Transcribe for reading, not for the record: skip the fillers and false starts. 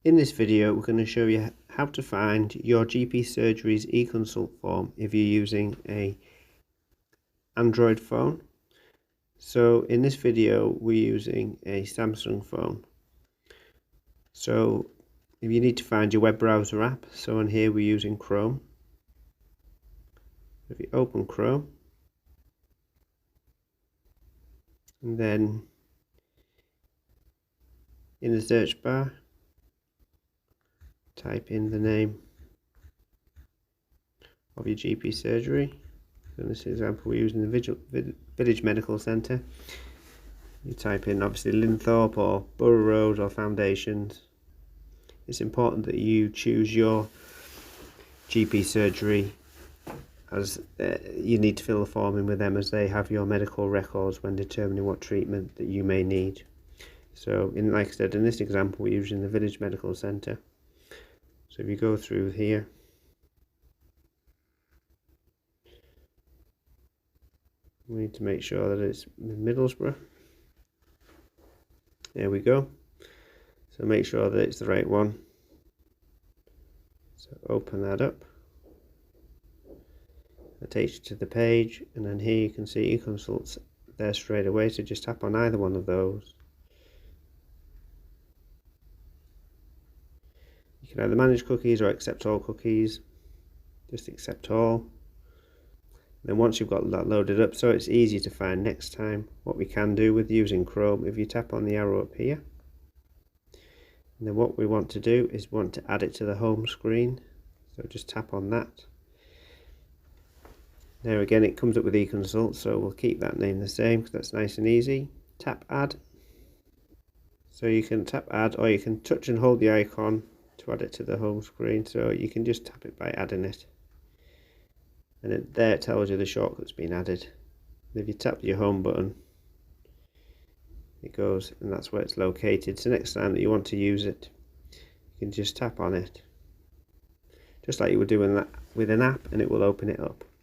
In this video, we're going to show you how to find your GP surgery's eConsult form if you're using a Android phone. So in this video, we're using a Samsung phone. So if you need to find your web browser app, so on here we're using Chrome. If you open Chrome, and then in the search bar, type in the name of your GP surgery. So in this example, we're using the Village Medical Centre. You type in obviously Linthorpe or Borough Road or Foundations. It's important that you choose your GP surgery, as you need to fill the form in with them, as they have your medical records when determining what treatment that you may need. So like I said, in this example, we're using the Village Medical Centre. So if you go through here, we need to make sure that it's Middlesbrough. There we go. So make sure that it's the right one. So open that up. That takes you to the page, and then here you can see eConsults there straight away. So just tap on either one of those. You can either manage cookies or accept all cookies. Just accept all. Then once you've got that loaded up, so it's easy to find next time, what we can do with using Chrome, if you tap on the arrow up here, and then what we want to do is want to add it to the home screen. So just tap on that. There again, it comes up with eConsult, so we'll keep that name the same because that's nice and easy. Tap add. So you can tap add, or you can touch and hold the icon to add it to the home screen. So you can just tap it by adding it. And there it tells you the shortcut's been added. And if you tap your home button, it goes, and that's where it's located. So next time that you want to use it, you can just tap on it, just like you would do with an app, and it will open it up.